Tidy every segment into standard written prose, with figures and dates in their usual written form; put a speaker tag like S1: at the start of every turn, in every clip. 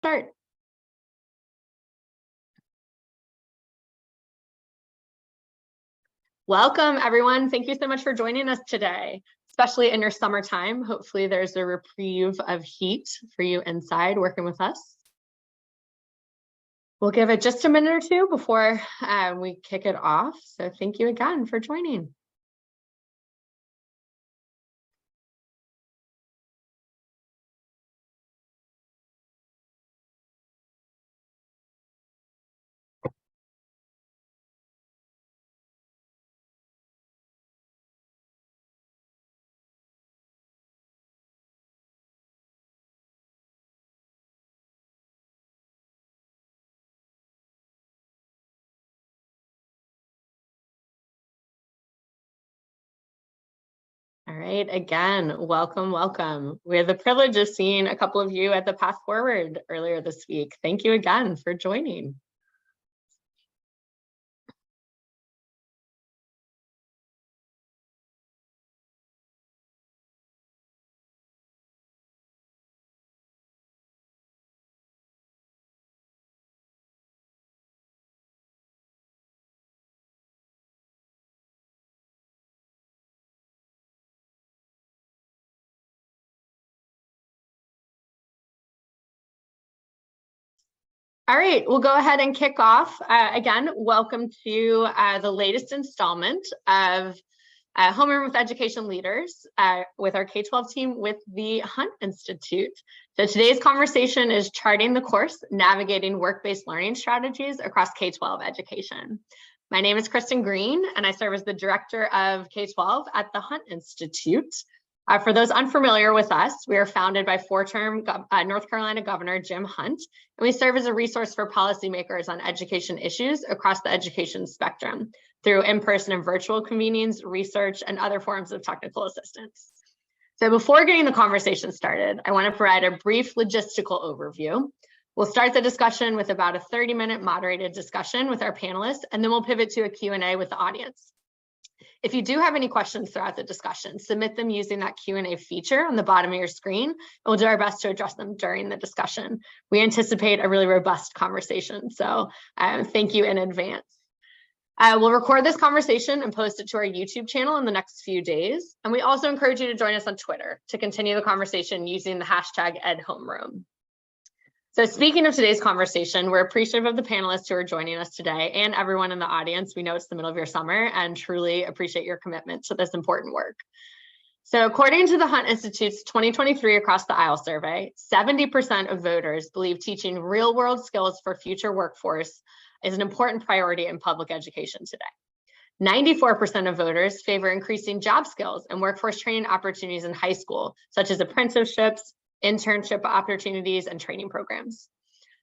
S1: start. Welcome, everyone. Thank you so much for joining us today, especially in your summertime. Hopefully there's a reprieve of heat for you inside working with us. We'll give it just a minute or two before we kick it off. So thank you again for joining. All right, again, welcome, welcome. We had the privilege of seeing a couple of you at the Path Forward earlier this week. Thank you again for joining. All right, we'll go ahead and kick off. Again, welcome to the latest installment of Homeroom with Education Leaders with our K-12 team with the Hunt Institute. So today's conversation is charting the course, navigating work-based learning strategies across K-12 education. My name is Kristen Green, and I serve as the director of K-12 at the Hunt Institute. For those unfamiliar with us, we are founded by four-term North Carolina Governor Jim Hunt, and we serve as a resource for policymakers on education issues across the education spectrum through in-person and virtual convenings, research, and other forms of technical assistance. So before getting the conversation started, I want to provide a brief logistical overview. We'll start the discussion with about a 30-minute moderated discussion with our panelists, and then we'll pivot to a Q&A with the audience. If you do have any questions throughout the discussion, submit them using that Q&A feature on the bottom of your screen, and we'll do our best to address them during the discussion. We anticipate a really robust conversation, so thank you in advance. We'll record this conversation and post it to our YouTube channel in the next few days, and we also encourage you to join us on Twitter to continue the conversation using the hashtag #EdHomeroom. So speaking of today's conversation, we're appreciative of the panelists who are joining us today and everyone in the audience. We know it's the middle of your summer and truly appreciate your commitment to this important work. So according to the Hunt Institute's 2023 Across the Aisle survey, 70% of voters believe teaching real-world skills for future workforce is an important priority in public education today. 94% of voters favor increasing job skills and workforce training opportunities in high school, such as apprenticeships, internship opportunities, and training programs.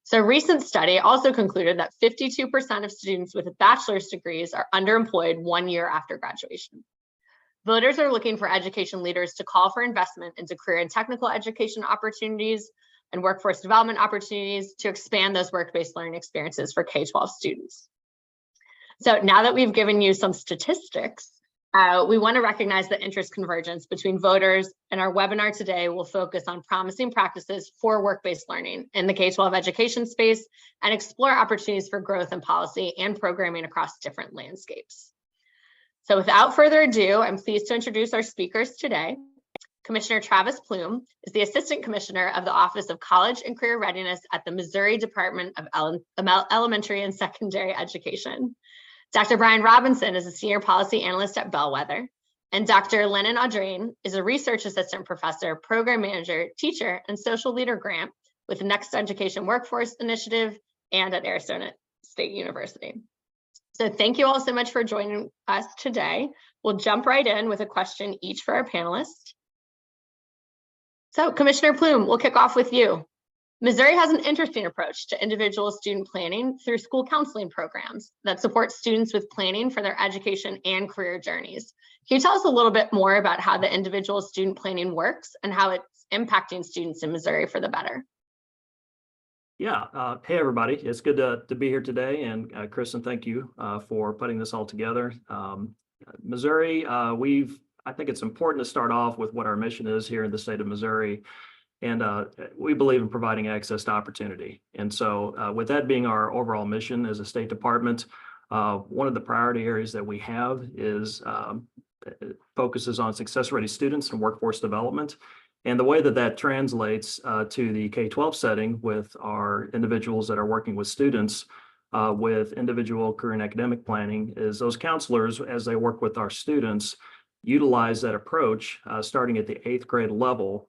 S1: So a recent study also concluded that 52% of students with bachelor's degrees are underemployed 1 year after graduation. Voters are looking for education leaders to call for investment into career and technical education opportunities and workforce development opportunities to expand those work-based learning experiences for K-12 students. So now that we've given you some statistics, we want to recognize the interest convergence between voters, and our webinar today will focus on promising practices for work-based learning in the K-12 education space and explore opportunities for growth in policy and programming across different landscapes. So without further ado, I'm pleased to introduce our speakers today. Commissioner Travis Plume is the Assistant Commissioner of the Office of College and Career Readiness at the Missouri Department of Elementary and Secondary Education. Dr. Brian Robinson is a Senior Policy Analyst at Bellwether, and Dr. Lennon Audrain is a Research Assistant Professor, Program Manager, Teacher, and Social Leader Grant with the Next Education Workforce Initiative and at Arizona State University. So thank you all so much for joining us today. We'll jump right in with a question each for our panelists. So Commissioner Plume, we'll kick off with you. Missouri has an interesting approach to individual student planning through school counseling programs that support students with planning for their education and career journeys. Can you tell us a little bit more about how the individual student planning works and how it's impacting students in Missouri for the better?
S2: Yeah, hey everybody, it's good to be here today, and Kristen, thank you for putting this all together. Missouri, I think it's important to start off with what our mission is here in the state of Missouri. And we believe in providing access to opportunity. And so with that being our overall mission as a State Department, one of the priority areas that we have is focuses on success-ready students and workforce development. And the way that that translates to the K-12 setting with our individuals that are working with students with individual career and academic planning is those counselors, as they work with our students, utilize that approach starting at the 8th grade level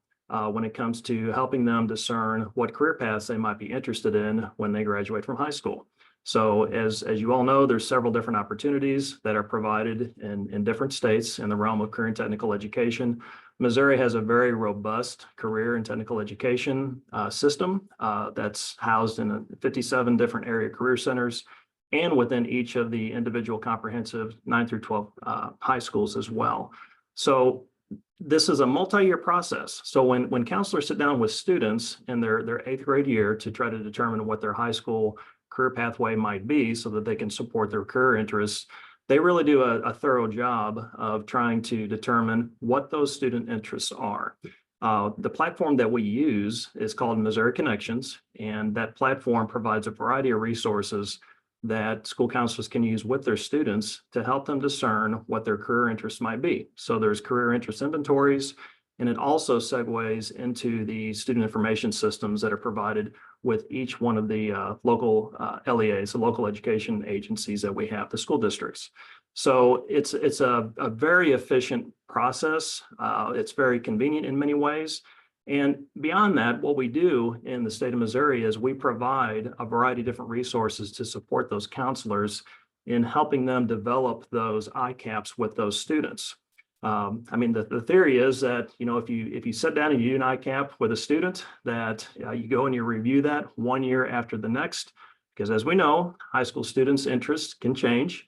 S2: when it comes to helping them discern what career paths they might be interested in when they graduate from high school. So as you all know, there's several different opportunities that are provided in different states in the realm of career and technical education. Missouri has a very robust career and technical education system that's housed in 57 different area career centers and within each of the individual comprehensive 9 through 12 high schools as well. So this is a multi-year process. So when counselors sit down with students in their 8th grade year to try to determine what their high school career pathway might be so that they can support their career interests, they really do a thorough job of trying to determine what those student interests are. The platform that we use is called Missouri Connections, and that platform provides a variety of resources that school counselors can use with their students to help them discern what their career interests might be. So there's career interest inventories, and it also segues into the student information systems that are provided with each one of the local LEAs, the local education agencies that we have, the school districts. So it's a very efficient process. It's very convenient in many ways. And beyond that, what we do in the state of Missouri is we provide a variety of different resources to support those counselors in helping them develop those ICAPs with those students. I mean, the theory is that, you know, if you sit down and you do an ICAP with a student, that you go and you review that 1 year after the next, because as we know, high school students' interests can change.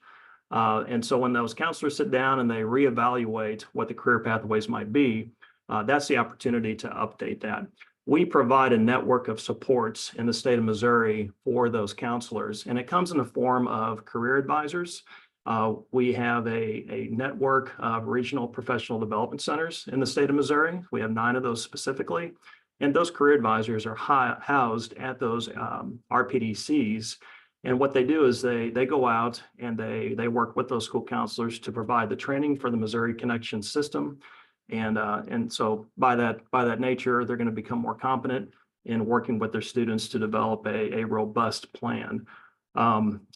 S2: And so when those counselors sit down and they reevaluate what the career pathways might be, that's the opportunity to update that. We provide a network of supports in the state of Missouri for those counselors, and it comes in the form of career advisors. We have a network of regional professional development centers in the state of Missouri. We have 9 of those specifically, and those career advisors are housed at those RPDCs. And what they do is they go out and they work with those school counselors to provide the training for the Missouri Connection system. And so by that nature, they're going to become more competent in working with their students to develop a robust plan.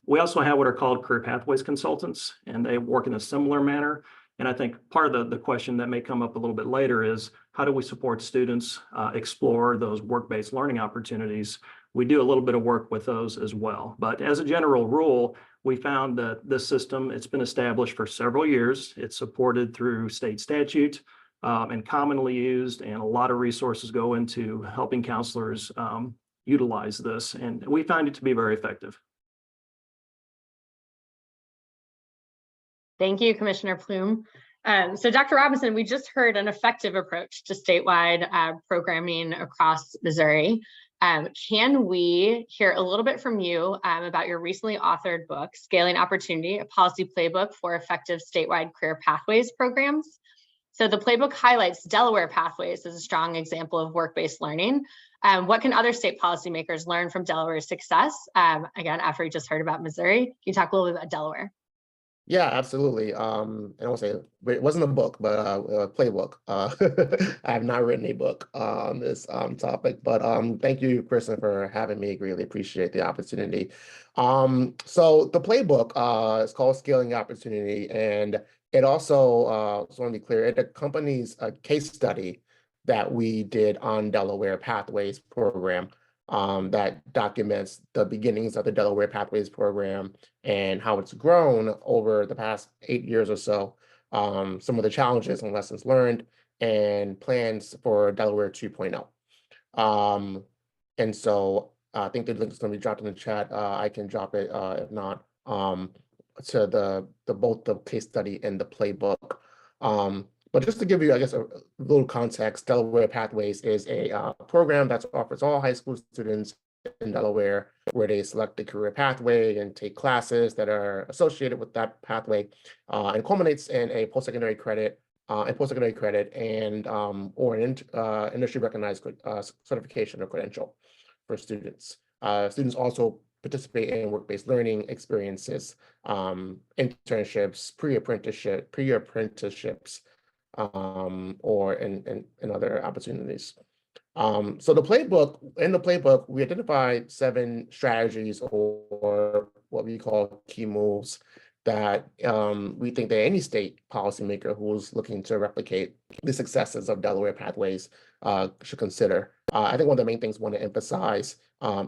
S2: We also have what are called career pathways consultants, and they work in a similar manner. And I think part of the question that may come up a little bit later is how do we support students explore those work-based learning opportunities? We do a little bit of work with those as well. But as a general rule, we found that this system, it's been established for several years. It's supported through state statute and commonly used, and a lot of resources go into helping counselors utilize this. And we find it to be very effective.
S1: Thank you, Commissioner Plume. So Dr. Robinson, we just heard an effective approach to statewide programming across Missouri. Can we hear a little bit from you about your recently authored book, Scaling Opportunity, a Policy Playbook for Effective Statewide Career Pathways Programs? So the playbook highlights Delaware pathways as a strong example of work-based learning. What can other state policymakers learn from Delaware's success? Again, after we just heard about Missouri, can you talk a little bit about Delaware?
S3: Yeah, absolutely. And I won't say it wasn't a book, but a playbook. I have not written a book on this topic, but thank you, Kristen, for having me. Really appreciate the opportunity. So the playbook is called Scaling Opportunity, and it also, just want to be clear, it accompanies a case study that we did on Delaware Pathways program. That documents the beginnings of the Delaware Pathways program and how it's grown over the past 8 years or so, some of the challenges and lessons learned, and plans for Delaware 2.0. And so I think the link is going to be dropped in the chat. I can drop it if not, to both the case study and the playbook. But just to give you, I guess, a little context, Delaware Pathways is a program that offers all high school students in Delaware where they select a career pathway and take classes that are associated with that pathway, and culminates in a post-secondary credit and post-secondary credit, and or an industry recognized certification or credential for students. Students also participate in work-based learning experiences, internships, pre-apprenticeships, or in other opportunities. So in the playbook, we identified 7 strategies or what we call key moves that we think that any state policymaker who's looking to replicate the successes of Delaware Pathways should consider. I think one of the main things I want to emphasize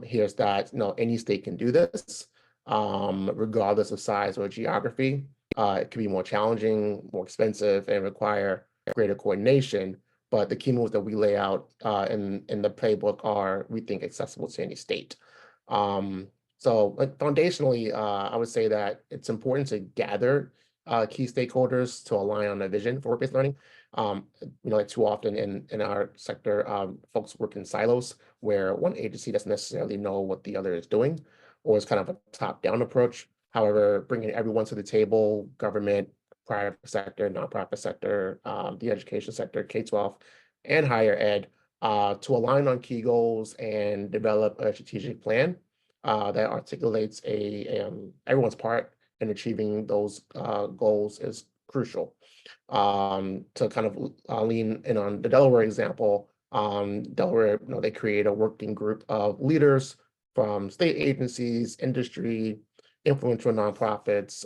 S3: here is that any state can do this, regardless of size or geography. It can be more challenging, more expensive, and require greater coordination. But the key moves that we lay out in the playbook are, we think, accessible to any state. So foundationally, I would say that it's important to gather key stakeholders to align on a vision for work-based learning. Like too often in our sector, folks work in silos where one agency doesn't necessarily know what the other is doing, or it's kind of a top-down approach. However, bringing everyone to the table, government, private sector, nonprofit sector, the education sector, K-12, and higher ed, to align on key goals and develop a strategic plan that articulates everyone's part in achieving those goals is crucial. To kind of lean in on the Delaware example, Delaware, they create a working group of leaders from state agencies, industry, influential nonprofits,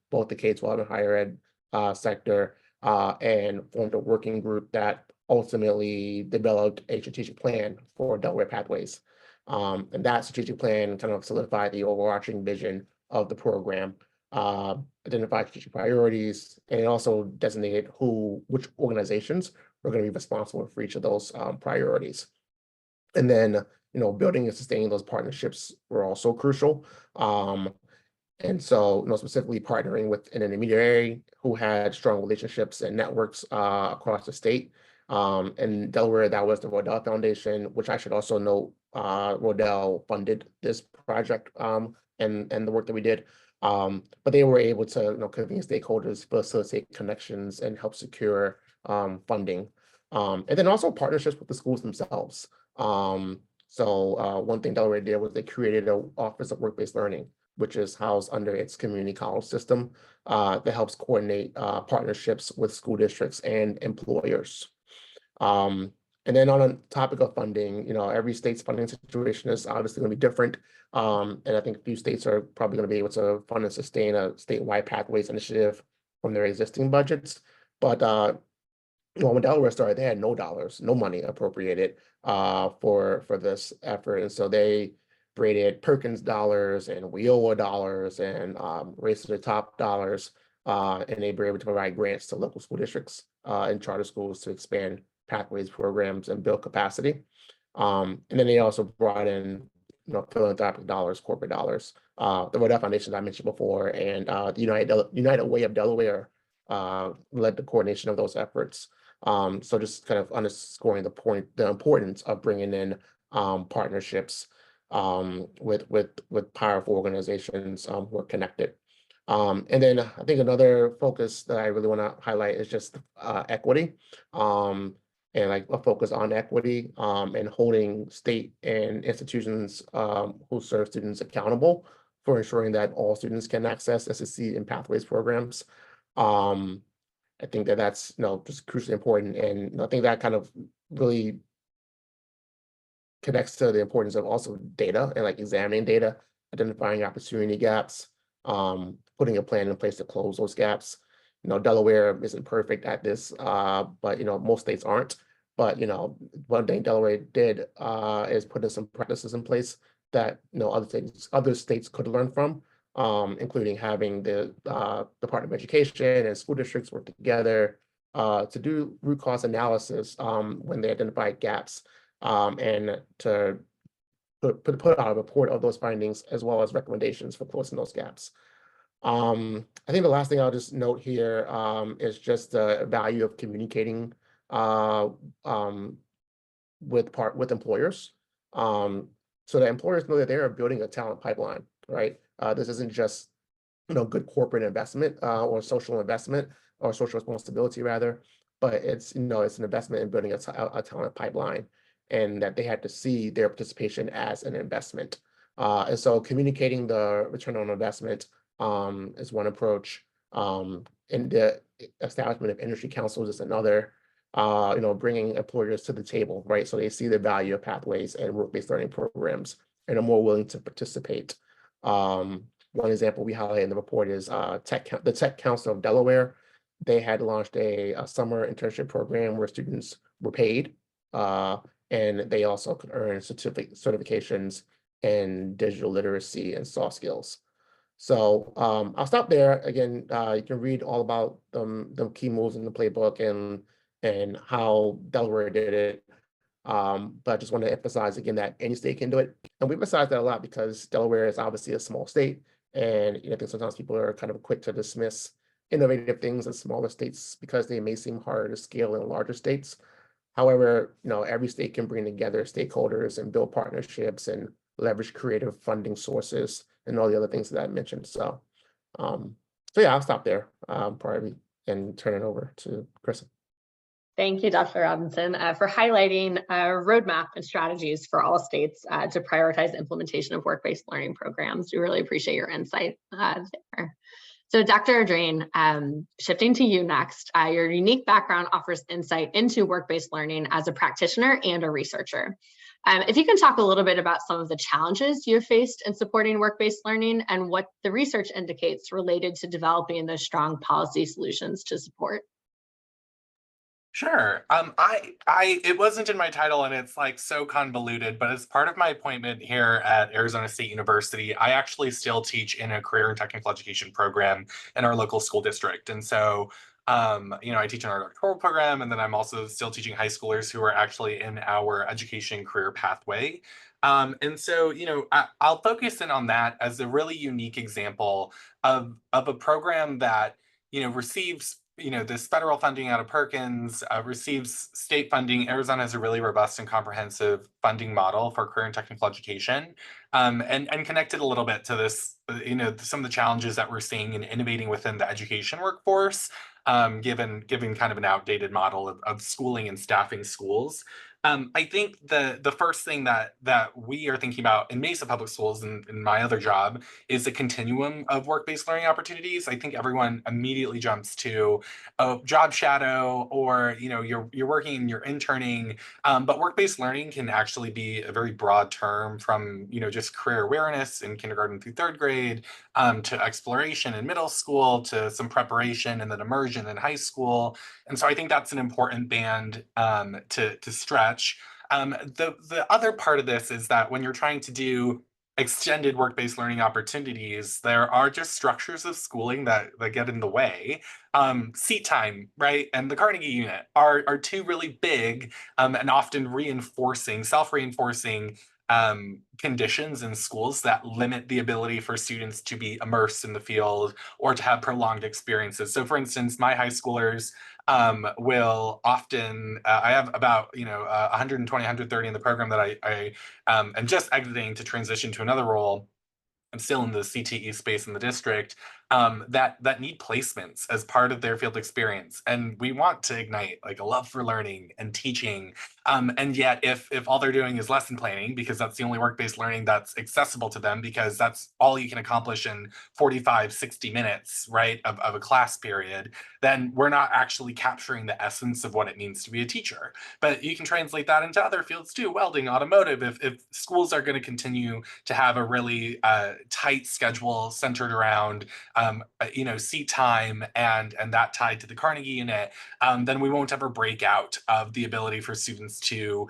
S3: both the K-12 and higher ed sector, and formed a working group that ultimately developed a strategic plan for Delaware Pathways. And that strategic plan kind of solidified the overarching vision of the program, identified strategic priorities, and it also designated which organizations were going to be responsible for each of those priorities. And then, building and sustaining those partnerships were also crucial. And so, specifically partnering with an intermediary who had strong relationships and networks across the state. In Delaware, that was the Rodell Foundation, which I should also note, Rodell funded this project and the work that we did. But they were able to convene stakeholders, facilitate connections, and help secure funding. And then also partnerships with the schools themselves. So one thing Delaware did was they created an Office of Work-Based Learning, which is housed under its community college system that helps coordinate partnerships with school districts and employers. And then on a topic of funding, every state's funding situation is obviously going to be different. And I think a few states are probably going to be able to fund and sustain a statewide pathways initiative from their existing budgets. But when Delaware started, they had no money appropriated for this effort. And so they created Perkins dollars and WIOA dollars and Race to the Top dollars. And they were able to provide grants to local school districts and charter schools to expand pathways programs and build capacity. And then they also brought in philanthropic dollars, corporate dollars, the Rodell Foundation I mentioned before, and the United Way of Delaware led the coordination of those efforts. So just kind of underscoring the importance of bringing in partnerships with powerful organizations who are connected. And then I think another focus that I really want to highlight is just equity, and like a focus on equity and holding state and institutions who serve students accountable for ensuring that all students can access and succeed in pathways programs. I think that's just crucially important, and I think that kind of really connects to the importance of also data and like examining data, identifying opportunity gaps, putting a plan in place to close those gaps. Delaware isn't perfect at this, but most states aren't. But one thing Delaware did is put some practices in place that other states could learn from, including having the Department of Education and school districts work together to do root cause analysis when they identify gaps, and to put out a report of those findings as well as recommendations for closing those gaps. I think the last thing I'll just note here is just the value of communicating with employers, so that employers know that they are building a talent pipeline, right? This isn't just good corporate investment or social investment, or social responsibility rather, but it's, it's an investment in building a talent pipeline, and that they had to see their participation as an investment. And so communicating the return on investment is one approach. And the establishment of industry councils is another. Bringing employers to the table, right? So they see the value of pathways and work-based learning programs and are more willing to participate. One example we highlight in the report is the Tech Council of Delaware. They had launched a summer internship program where students were paid, and they also could earn certifications in digital literacy and soft skills. So I'll stop there. Again, you can read all about the key moves in the playbook and how Delaware did it. But I just want to emphasize again that any state can do it. And we emphasize that a lot because Delaware is obviously a small state. And I think sometimes people are kind of quick to dismiss innovative things in smaller states because they may seem harder to scale in larger states. However, every state can bring together stakeholders and build partnerships and leverage creative funding sources and all the other things that I mentioned. So, yeah, I'll stop there probably and turn it over to Chris.
S1: Thank you, Dr. Robinson, for highlighting a roadmap and strategies for all states to prioritize implementation of work-based learning programs. We really appreciate your insight there. So Dr. Adrain, shifting to you next, your unique background offers insight into work-based learning as a practitioner and a researcher. If you can talk a little bit about some of the challenges you have faced in supporting work-based learning and what the research indicates related to developing those strong policy solutions to support.
S4: Sure. It wasn't in my title and it's like so convoluted, but as part of my appointment here at Arizona State University, I actually still teach in a career and technical education program in our local school district. And so, I teach in our doctoral program, and then I'm also still teaching high schoolers who are actually in our education career pathway. And so, I'll focus in on that as a really unique example of a program that, receives this federal funding out of Perkins, receives state funding. Arizona has a really robust and comprehensive funding model for career and technical education, and connected a little bit to this, some of the challenges that we're seeing in innovating within the education workforce, given kind of an outdated model of schooling and staffing schools. I think the first thing that we are thinking about in Mesa Public Schools and in my other job is a continuum of work-based learning opportunities. I think everyone immediately jumps to a job shadow, or you're working and you're interning, but work-based learning can actually be a very broad term, from just career awareness in kindergarten through third grade, to exploration in middle school, to some preparation and then immersion in high school. And so I think that's an important band to stretch. The other part of this is that when you're trying to do extended work-based learning opportunities, there are just structures of schooling that get in the way. Seat time, right, and the Carnegie unit are two really big and often self-reinforcing conditions in schools that limit the ability for students to be immersed in the field or to have prolonged experiences. So for instance, my high schoolers will often, I have about 120, 130 in the program that I am just exiting to transition to another role. I'm still in the CTE space in the district, that need placements as part of their field experience. And we want to ignite like a love for learning and teaching. And yet if all they're doing is lesson planning, because that's the only work-based learning that's accessible to them, because that's all you can accomplish in 45, 60 minutes, right, of a class period, then we're not actually capturing the essence of what it means to be a teacher. But you can translate that into other fields too, welding, automotive. If schools are going to continue to have a really tight schedule centered around seat time and that tied to the Carnegie unit, then we won't ever break out of the ability for students to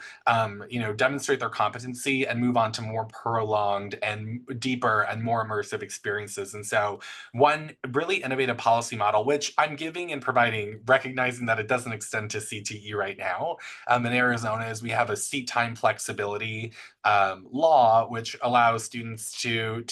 S4: demonstrate their competency and move on to more prolonged and deeper and more immersive experiences. And so one really innovative policy model, which I'm giving and providing, recognizing that it doesn't extend to CTE right now, in Arizona, is we have a seat time flexibility law, which allows students to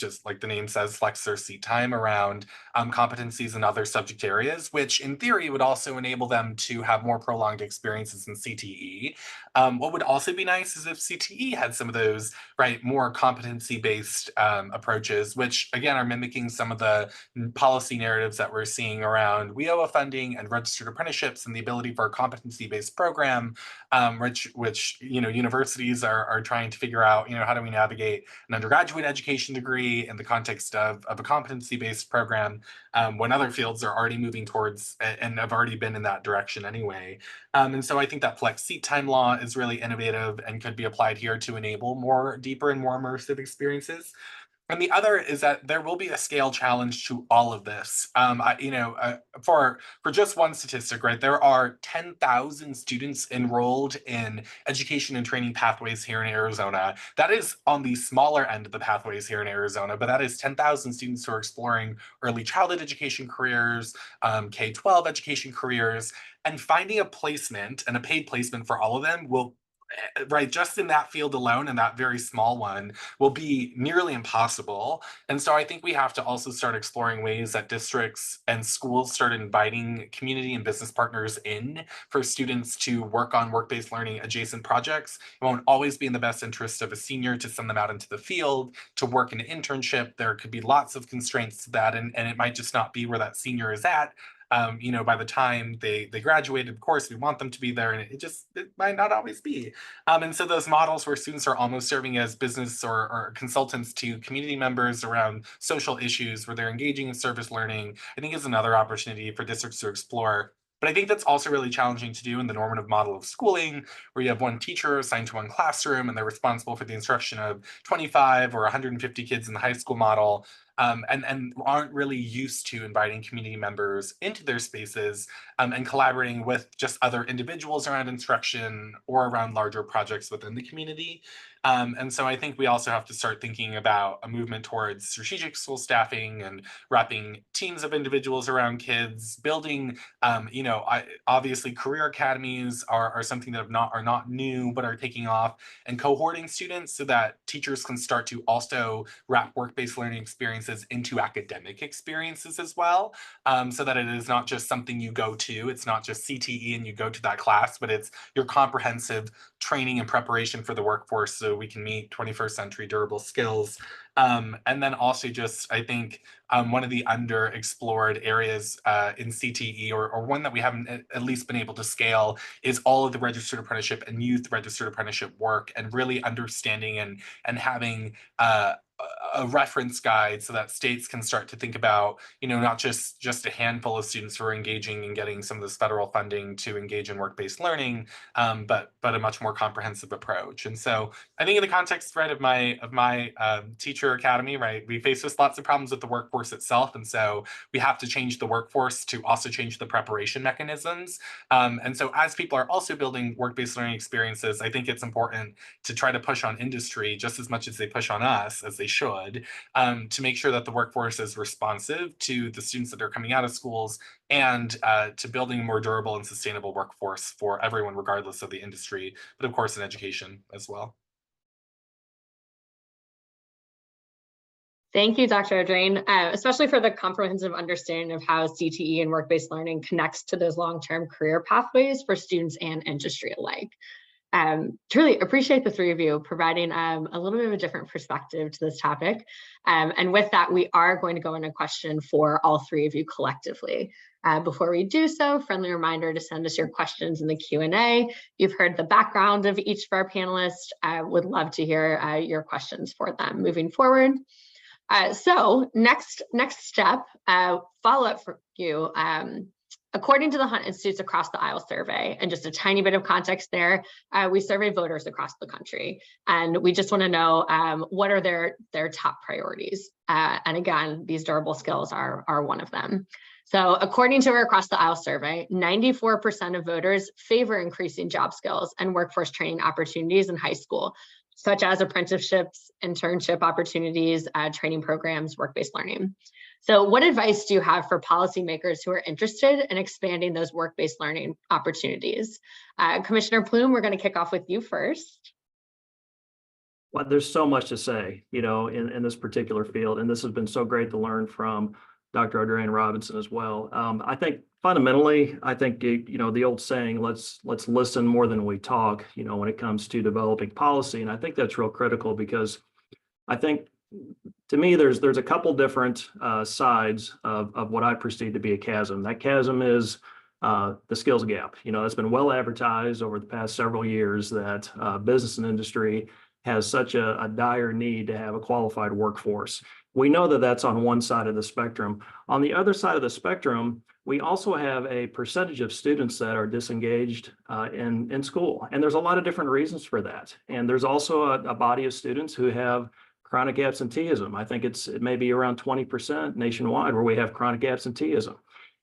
S4: just like the name says, flex their seat time around competencies in other subject areas, which in theory would also enable them to have more prolonged experiences in CTE. What would also be nice is if CTE had some of those, right, more competency-based approaches, which again are mimicking some of the policy narratives that we're seeing around WIOA funding and registered apprenticeships and the ability for a competency-based program, which universities are trying to figure out, how do we navigate an undergraduate education degree in the context of a competency-based program, when other fields are already moving towards and have already been in that direction anyway. And so I think that flex seat time law is really innovative and could be applied here to enable more deeper and more immersive experiences. And the other is that there will be a scale challenge to all of this. For just one statistic, right, there are 10,000 students enrolled in education and training pathways here in Arizona. That is on the smaller end of the pathways here in Arizona, but that is 10,000 students who are exploring early childhood education careers, K-12 education careers, and finding a placement and a paid placement for all of them will, right, just in that field alone and that very small one, will be nearly impossible. And so I think we have to also start exploring ways that districts and schools start inviting community and business partners in for students to work on work-based learning adjacent projects. It won't always be in the best interest of a senior to send them out into the field to work in an internship. There could be lots of constraints to that, and it might just not be where that senior is at. By the time they graduated, of course, we want them to be there, and it might not always be. And so those models where students are almost serving as business or consultants to community members around social issues where they're engaging in service learning, I think is another opportunity for districts to explore. But I think that's also really challenging to do in the normative model of schooling, where you have one teacher assigned to one classroom and they're responsible for the instruction of 25 or 150 kids in the high school model. And aren't really used to inviting community members into their spaces and collaborating with just other individuals around instruction or around larger projects within the community. And so I think we also have to start thinking about a movement towards strategic school staffing and wrapping teams of individuals around kids, building, obviously career academies are something that are not new, but are taking off, and cohorting students so that teachers can start to also wrap work-based learning experiences into academic experiences as well, so that it is not just something you go to, it's not just CTE and you go to that class, but it's your comprehensive training and preparation for the workforce so we can meet 21st century durable skills. And then also just, I think, one of the underexplored areas in CTE, or one that we haven't at least been able to scale, is all of the registered apprenticeship and youth registered apprenticeship work, and really understanding and having a reference guide so that states can start to think about, not just a handful of students who are engaging and getting some of this federal funding to engage in work-based learning, but a much more comprehensive approach. And so I think in the context, right, of my teacher academy, right, we face just lots of problems with the workforce itself. And so we have to change the workforce to also change the preparation mechanisms. And so as people are also building work-based learning experiences, I think it's important to try to push on industry just as much as they push on us, as they should, to make sure that the workforce is responsive to the students that are coming out of schools, and to building a more durable and sustainable workforce for everyone, regardless of the industry, but of course in education as well.
S1: Thank you, Dr. Adrain, especially for the comprehensive understanding of how CTE and work-based learning connects to those long-term career pathways for students and industry alike. Truly appreciate the three of you providing a little bit of a different perspective to this topic. And with that, we are going to go into a question for all three of you collectively. Before we do so, friendly reminder to send us your questions in the Q&A. You've heard the background of each of our panelists. I would love to hear your questions for them moving forward. So next step, follow-up for you. According to the Hunt Institute's Across the Aisle survey, and just a tiny bit of context there, we surveyed voters across the country, and we just want to know what are their top priorities. And again, these durable skills are one of them. So according to our Across the Aisle survey, 94% of voters favor increasing job skills and workforce training opportunities in high school, such as apprenticeships, internship opportunities, training programs, work-based learning. So what advice do you have for policymakers who are interested in expanding those work-based learning opportunities? Commissioner Plume, we're going to kick off with you first.
S2: Well, there's so much to say, in this particular field, and this has been so great to learn from Dr. Adrienne Robinson as well. I think fundamentally, the old saying, let's listen more than we talk, when it comes to developing policy. And I think that's real critical because I think to me, there's a couple different sides of what I perceive to be a chasm. That chasm is the skills gap. It's been well advertised over the past several years that business and industry has such a dire need to have a qualified workforce. We know that that's on one side of the spectrum. On the other side of the spectrum, we also have a percentage of students that are disengaged in school. And there's a lot of different reasons for that. And there's also a body of students who have chronic absenteeism. I think it may be around 20% nationwide where we have chronic absenteeism.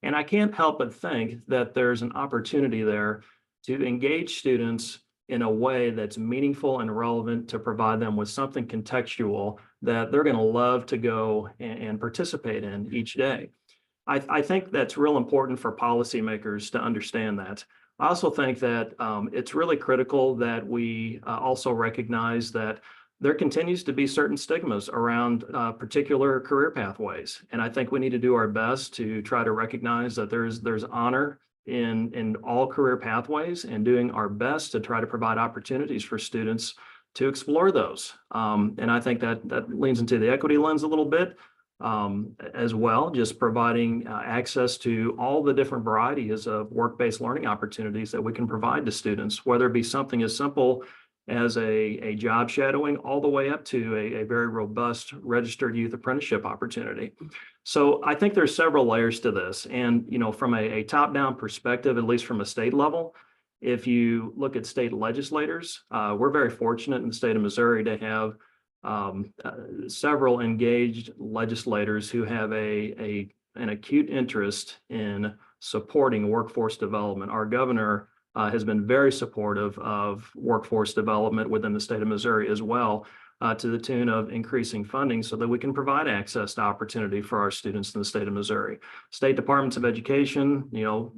S2: And I can't help but think that there's an opportunity there to engage students in a way that's meaningful and relevant to provide them with something contextual that they're going to love to go and participate in each day. I think that's real important for policymakers to understand that. I also think that it's really critical that we also recognize that there continues to be certain stigmas around particular career pathways. And I think we need to do our best to try to recognize that there's honor in all career pathways and doing our best to try to provide opportunities for students to explore those. And I think that leans into the equity lens a little bit as well, just providing access to all the different varieties of work-based learning opportunities that we can provide to students, whether it be something as simple as a job shadowing all the way up to a very robust registered youth apprenticeship opportunity. So I think there's several layers to this. And, from a top-down perspective, at least from a state level, if you look at state legislators, we're very fortunate in the state of Missouri to have several engaged legislators who have an acute interest in supporting workforce development. Our governor has been very supportive of workforce development within the state of Missouri as well, to the tune of increasing funding so that we can provide access to opportunity for our students in the state of Missouri. State departments of education,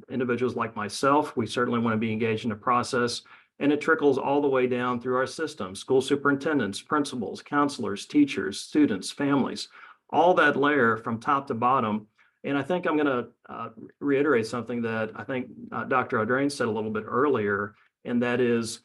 S2: individuals like myself, we certainly want to be engaged in the process, and it trickles all the way down through our system: school superintendents, principals, counselors, teachers, students, families, all that layer from top to bottom. And I think I'm going to reiterate something that I think Dr. Adrienne said a little bit earlier, and that is,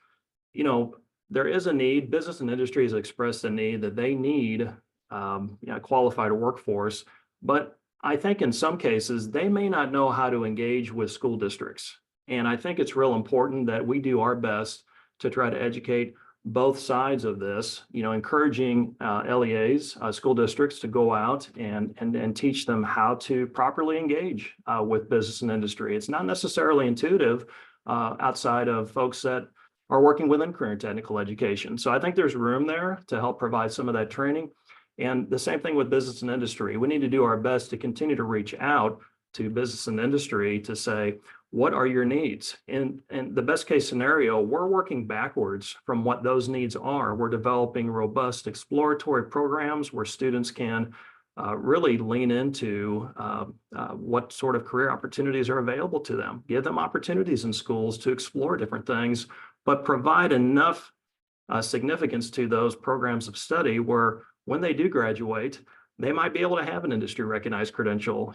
S2: there is a need. Business and industry has expressed a need that they need a qualified workforce, but I think in some cases they may not know how to engage with school districts. And I think it's real important that we do our best to try to educate both sides of this, encouraging LEAs, school districts, to go out and teach them how to properly engage with business and industry. It's not necessarily intuitive outside of folks that are working within career and technical education. So I think there's room there to help provide some of that training. And the same thing with business and industry. We need to do our best to continue to reach out to business and industry to say, what are your needs? And the best case scenario, we're working backwards from what those needs are. We're developing robust exploratory programs where students can really lean into what sort of career opportunities are available to them. Give them opportunities in schools to explore different things, but provide enough significance to those programs of study where when they do graduate, they might be able to have an industry recognized credential,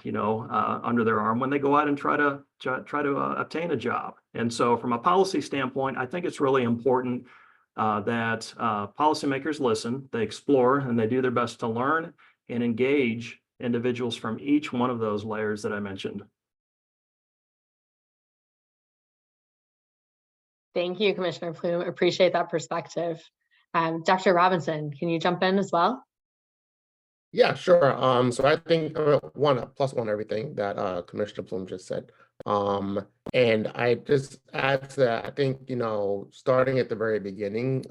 S2: under their arm when they go out and try to obtain a job. And so from a policy standpoint, I think it's really important that policymakers listen, they explore, and they do their best to learn and engage individuals from each one of those layers that I mentioned.
S1: Thank you, Commissioner Plume. Appreciate that perspective. Dr. Robinson, can you jump in as well?
S3: Yeah, sure. So I think plus one everything that Commissioner Plume just said. And I just add to that, I think, starting at the very beginning,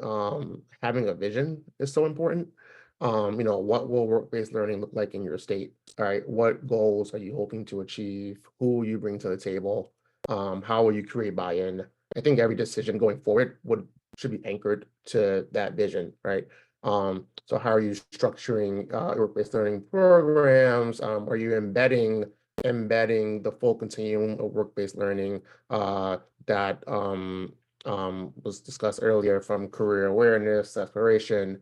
S3: having a vision is so important. What will work-based learning look like in your state? All right, what goals are you hoping to achieve? Who will you bring to the table? How will you create buy-in? I think every decision going forward should be anchored to that vision, right? So how are you structuring work-based learning programs? Are you embedding the full continuum of work-based learning that was discussed earlier, from career awareness, aspiration,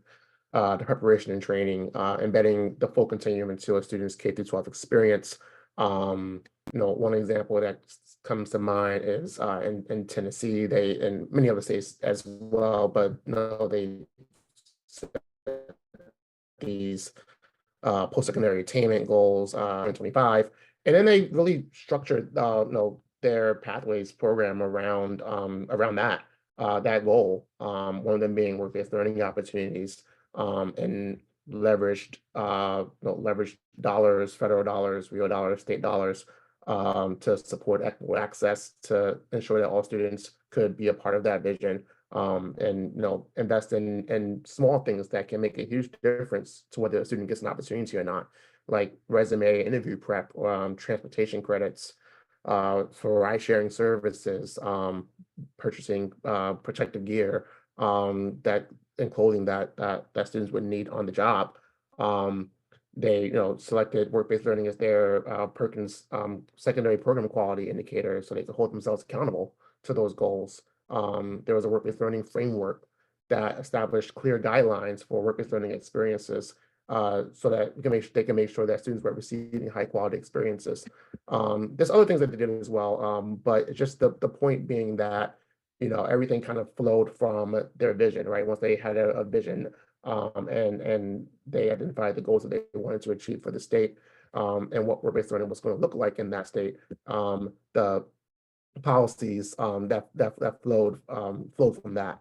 S3: the preparation and training, embedding the full continuum into a student's K-12 experience. One example that comes to mind is in Tennessee, and many other states as well, but no, they set these post-secondary attainment goals in 25, and then they really structured their pathways program around that goal. One of them being work-based learning opportunities, and leveraged dollars, federal dollars, real dollars, state dollars, to support equitable access, to ensure that all students could be a part of that vision, and invest in small things that can make a huge difference to whether a student gets an opportunity or not, like resume, interview prep, transportation credits, for ride sharing services, purchasing protective gear, that and clothing that students would need on the job. They selected work-based learning as their Perkins secondary program quality indicator, so they could hold themselves accountable to those goals. There was a work-based learning framework that established clear guidelines for work-based learning experiences, so that they can make sure that students were receiving high-quality experiences. There's other things that they did as well, but it's just the point being that everything kind of flowed from their vision, right? Once they had a vision, and they identified the goals that they wanted to achieve for the state, and what work-based learning was going to look like in that state. The policies that flowed from that.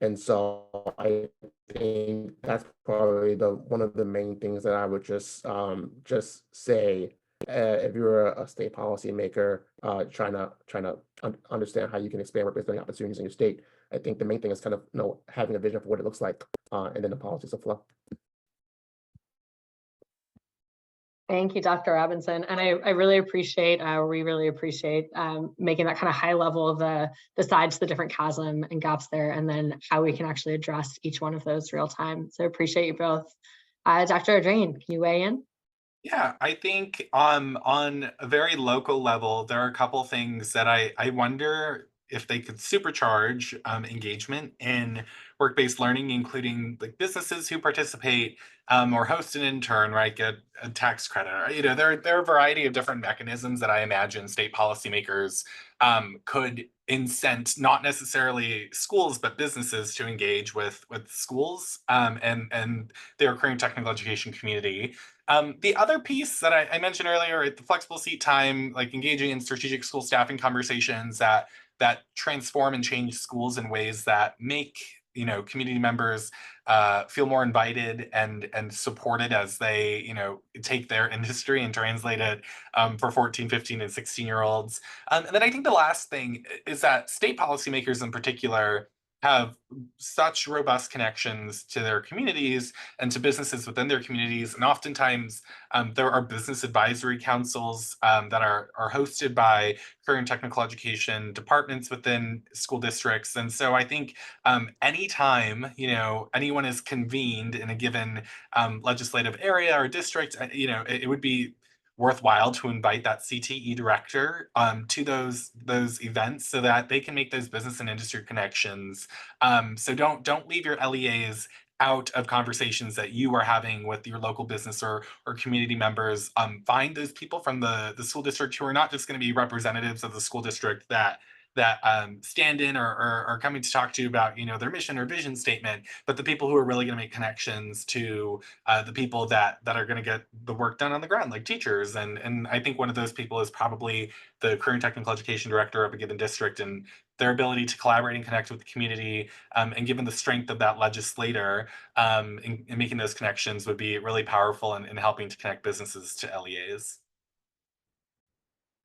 S3: And so I think that's probably one of the main things that I would just say, if you're a state policymaker, trying to understand how you can expand work-based learning opportunities in your state. I think the main thing is kind of having a vision for what it looks like, and then the policies will flow.
S1: Thank you, Dr. Robinson. And we really appreciate making that kind of high level of the sides to the different chasm and gaps there, and then how we can actually address each one of those real time. So appreciate you both. Dr. Adrain, can you weigh in?
S4: Yeah, I think on a very local level, there are a couple things that I wonder if they could supercharge engagement in work-based learning, including like businesses who participate, or host an intern, right, get a tax credit. Or, there are a variety of different mechanisms that I imagine state policymakers could incent not necessarily schools but businesses to engage with schools, and their career and technical education community. The other piece that I mentioned earlier, the flexible seat time, like engaging in strategic school staffing conversations that transform and change schools in ways that make community members feel more invited and supported as they take their industry and translate it for 14, 15, and 16-year-olds. And then I think the last thing is that state policymakers in particular have such robust connections to their communities and to businesses within their communities. And oftentimes there are business advisory councils that are hosted by career and technical education departments within school districts. And so I think anytime, anyone is convened in a given legislative area or district, it would be worthwhile to invite that CTE director to those events so that they can make those business and industry connections. So don't leave your LEAs out of conversations that you are having with your local business or community members. Find those people from the school district who are not just going to be representatives of the school district that stand in or are coming to talk to you about their mission or vision statement, but the people who are really going to make connections to the people that are going to get the work done on the ground, like teachers. And I think one of those people is probably the career and technical education director of a given district, and their ability to collaborate and connect with the community, and given the strength of that legislator, in making those connections would be really powerful in helping to connect businesses to LEAs.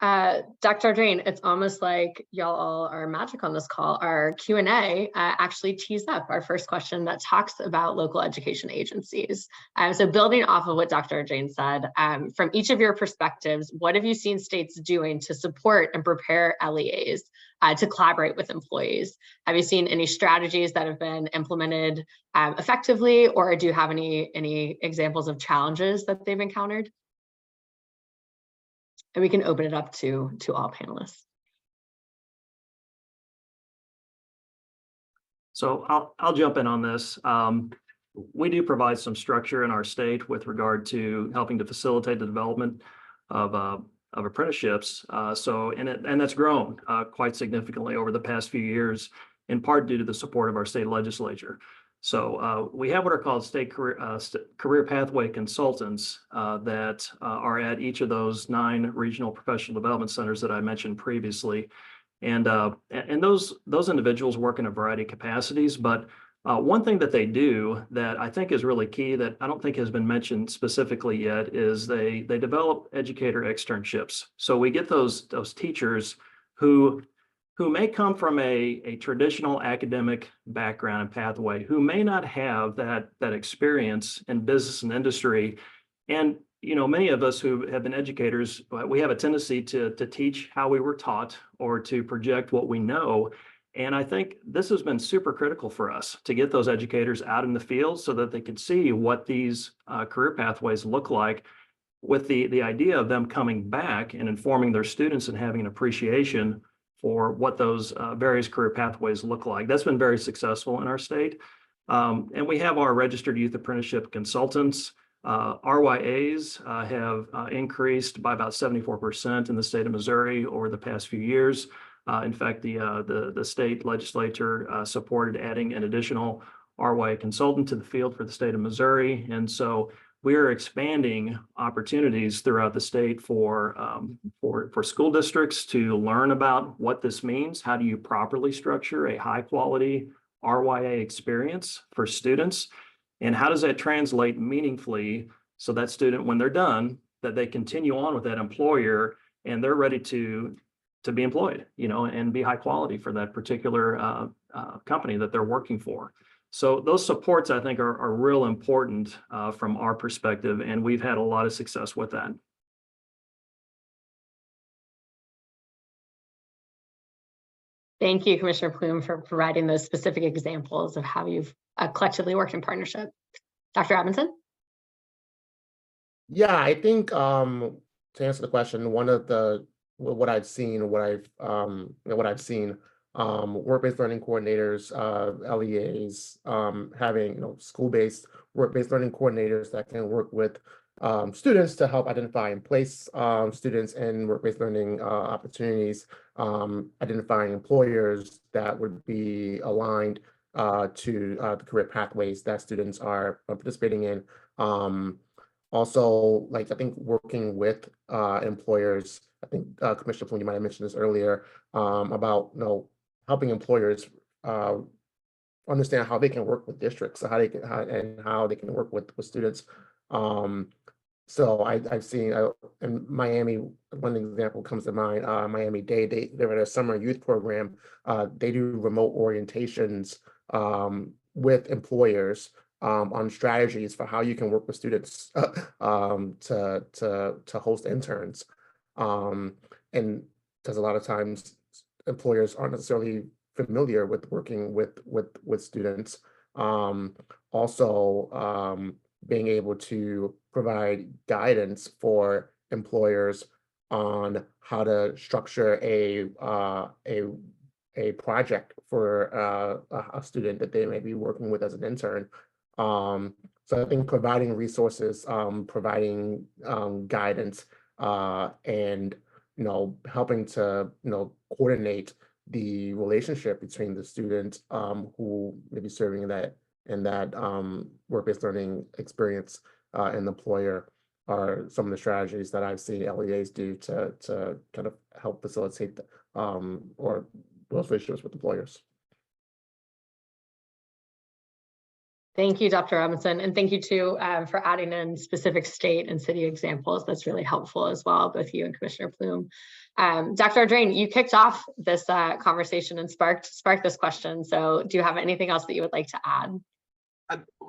S1: Dr. Adrain, it's almost like y'all all are magic on this call. Our Q&A actually tees up our first question that talks about local education agencies. So building off of what Dr. Adrain said, from each of your perspectives, what have you seen states doing to support and prepare LEAs to collaborate with employees? Have you seen any strategies that have been implemented effectively, or do you have any examples of challenges that they've encountered? And we can open it up to all panelists.
S2: So I'll jump in on this. We do provide some structure in our state with regard to helping to facilitate the development of apprenticeships. And that's grown quite significantly over the past few years, in part due to the support of our state legislature. So we have what are called state career pathway consultants that are at each of those 9 regional professional development centers that I mentioned previously. And those individuals work in a variety of capacities, but one thing that they do that I think is really key that I don't think has been mentioned specifically yet is they develop educator externships. So we get those teachers who may come from a traditional academic background and pathway, who may not have that experience in business and industry. And many of us who have been educators, we have a tendency to teach how we were taught or to project what we know. And I think this has been super critical for us to get those educators out in the field so that they can see what these career pathways look like, with the idea of them coming back and informing their students and having an appreciation for what those various career pathways look like. That's been very successful in our state. And we have our registered youth apprenticeship consultants. RYAs have increased by about 74% in the state of Missouri over the past few years. In fact, the state legislature supported adding an additional RYA consultant to the field for the state of Missouri. And so we are expanding opportunities throughout the state for school districts to learn about what this means. How do you properly structure a high quality RYA experience for students? And how does that translate meaningfully so that student, when they're done, that they continue on with that employer and they're ready to be employed, and be high quality for that particular company that they're working for. So those supports, I think, are real important from our perspective, and we've had a lot of success with that.
S1: Thank you, Commissioner Plume, for providing those specific examples of how you've collectively worked in partnership. Dr. Robinson?
S3: Yeah, I think to answer the question, one of what I've seen, work-based learning coordinators, LEAs, having school-based work-based learning coordinators that can work with students to help identify and place students in work-based learning opportunities, identifying employers that would be aligned to the career pathways that students are participating in. Also, I think working with employers, I think Commissioner Plume, you might have mentioned this earlier, about helping employers understand how they can work with districts, how they can work with students. So I've seen in Miami, one example comes to mind, Miami-Dade, they're in a summer youth program. They do remote orientations with employers on strategies for how you can work with students to host interns. And because a lot of times employers aren't necessarily familiar with working with students. Also, being able to provide guidance for employers on how to structure a project for a student that they may be working with as an intern. So I think providing resources, providing guidance, and helping to coordinate the relationship between the student who may be serving in that work-based learning experience and the employer are some of the strategies that I've seen LEAs do to kind of help facilitate or those relationships with employers.
S1: Thank you, Dr. Robinson, and thank you too for adding in specific state and city examples. That's really helpful as well, both you and Commissioner Plume. Dr. Ardrain, you kicked off this conversation and sparked this question. So do you have anything else that you would like to add?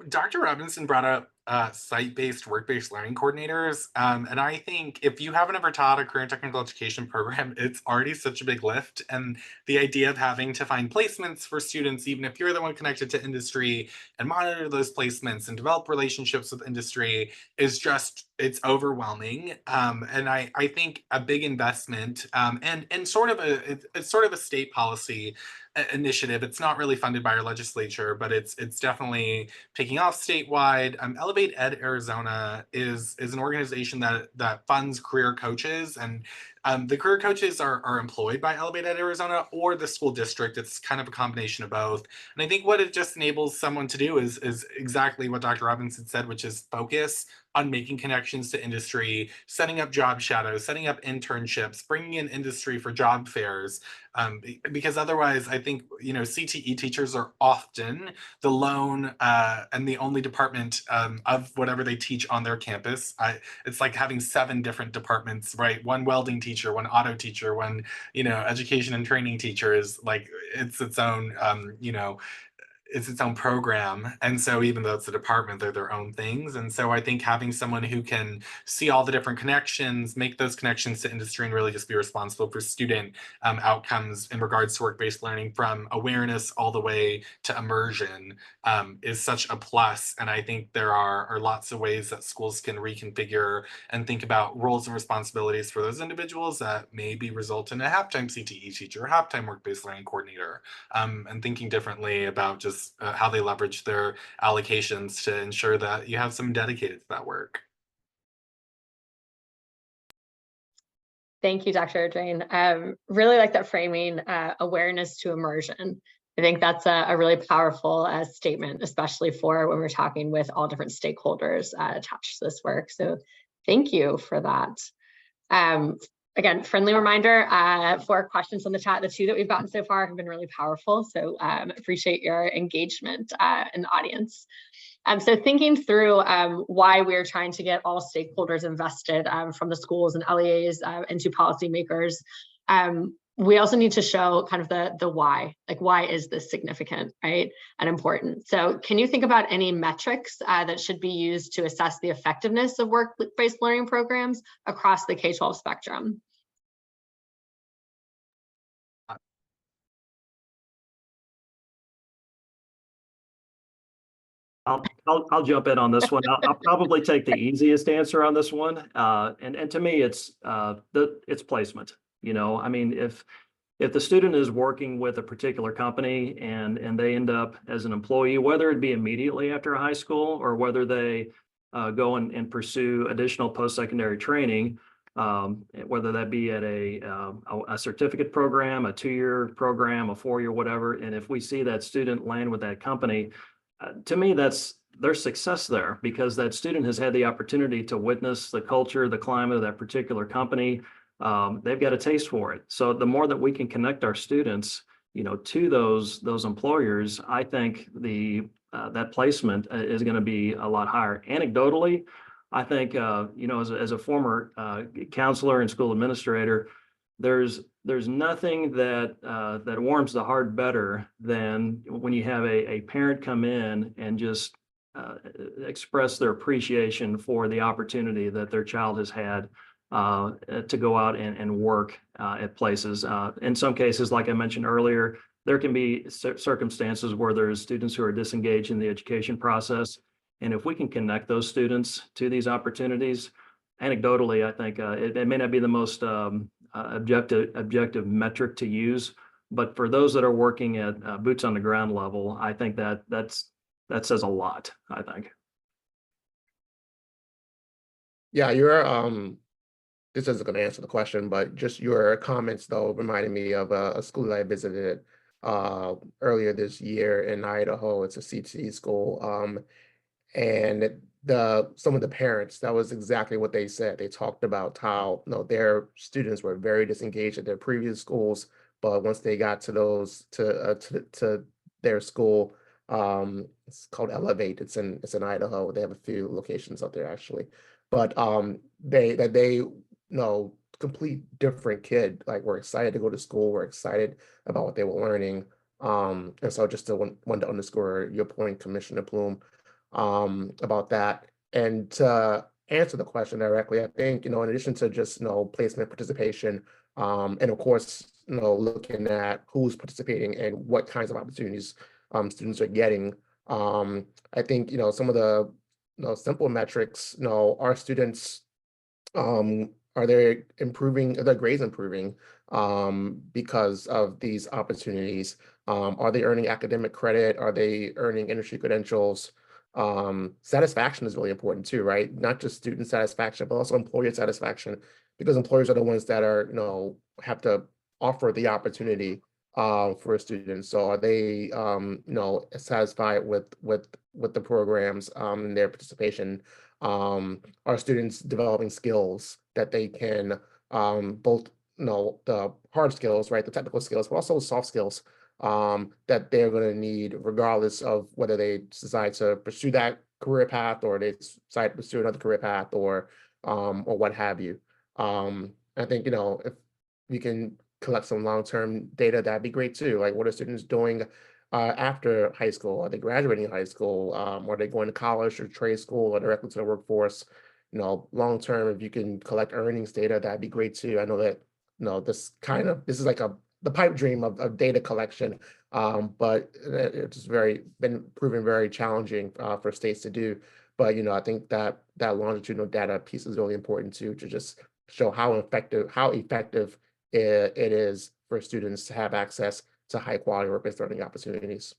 S4: Dr. Robinson brought up site-based work-based learning coordinators. And I think if you haven't ever taught a career and technical education program, it's already such a big lift. And the idea of having to find placements for students, even if you're the one connected to industry, and monitor those placements and develop relationships with industry is just, it's overwhelming. And I think a big investment, and sort of it's sort of a state policy initiative. It's not really funded by our legislature, but it's definitely taking off statewide. Elevate Ed Arizona is an organization that funds career coaches, and the career coaches are employed by Elevate Ed Arizona or the school district. It's kind of a combination of both. And I think what it just enables someone to do is exactly what Dr. Robinson said, which is focus on making connections to industry, setting up job shadows, setting up internships, bringing in industry for job fairs. Because otherwise, I think, CTE teachers are often the lone and the only department of whatever they teach on their campus. It's like having 7 different departments, right? One welding teacher, one auto teacher, one, education and training teacher is like, it's its own, it's its own program. And so even though it's a department, they're their own things. And so I think having someone who can see all the different connections, make those connections to industry, and really just be responsible for student outcomes in regards to work-based learning from awareness all the way to immersion is such a plus. And I think there are lots of ways that schools can reconfigure and think about roles and responsibilities for those individuals that maybe result in a half-time CTE teacher, a half-time work-based learning coordinator, and thinking differently about just how they leverage their allocations to ensure that you have someone dedicated to that work.
S1: Thank you, Dr. Drain. Really like that framing, awareness to immersion. I think that's a really powerful statement, especially for when we're talking with all different stakeholders attached to this work. So thank you for that. Again, friendly reminder for questions on the chat. The 2 that we've gotten so far have been really powerful. So appreciate your engagement in the audience. So thinking through why we're trying to get all stakeholders invested from the schools and LEAs into policymakers, we also need to show kind of the why, like why is this significant, right, and important. So can you think about any metrics that should be used to assess the effectiveness of work-based learning programs across the K-12 spectrum?
S2: I'll jump in on this one. I'll probably take the easiest answer on this one. And to me, it's placement. I mean, if the student is working with a particular company and they end up as an employee, whether it be immediately after high school or whether they go and pursue additional post-secondary training, whether that be at a certificate program, a 2-year program, a 4-year, whatever, and if we see that student land with that company, to me, there's success there because that student has had the opportunity to witness the culture, the climate of that particular company. They've got a taste for it. So the more that we can connect our students, to those employers, I think that placement is going to be a lot higher. Anecdotally, I think as a former counselor and school administrator, there's nothing that warms the heart better than when you have a parent come in and just express their appreciation for the opportunity that their child has had to go out and work at places. In some cases, like I mentioned earlier, there can be circumstances where there's students who are disengaged in the education process. And if we can connect those students to these opportunities, anecdotally, I think it may not be the most objective metric to use, but for those that are working at boots on the ground level, I think that says a lot, I think.
S3: Yeah, this isn't going to answer the question, but just your comments though reminded me of a school that I visited earlier this year in Idaho. It's a CTE school, and some of the parents, that was exactly what they said. They talked about how their students were very disengaged at their previous schools, but once they got to their school, it's called Elevate. It's in Idaho. They have a few locations up there actually, but they complete different kid. Like, we're excited to go to school. We're excited about what they were learning. And so just want to underscore your point, Commissioner Plume, about that. And to answer the question directly, I think, in addition to just, placement participation, and of course, looking at who's participating and what kinds of opportunities students are getting, I think, some of the, simple metrics, are students, are they improving, are their grades improving because of these opportunities? Are they earning academic credit? Are they earning industry credentials? Satisfaction is really important too, right? Not just student satisfaction, but also employer satisfaction, because employers are the ones that are, have to offer the opportunity for students. So are they, satisfied with the programs and their participation? Are students developing skills that they can both, the hard skills, right, the technical skills, but also soft skills that they're going to need regardless of whether they decide to pursue that career path or they decide to pursue another career path or what have you. I think, if we can collect some long-term data, that'd be great too. Like, what are students doing after high school? Are they graduating high school? Are they going to college or trade school or directly to the workforce? Long term, if you can collect earnings data, that'd be great too. I know that, this is like the pipe dream of data collection, but it's been proven very challenging for states to do. But I think that longitudinal data piece is really important too, to just show how effective it is for students to have access to high quality work-based learning opportunities.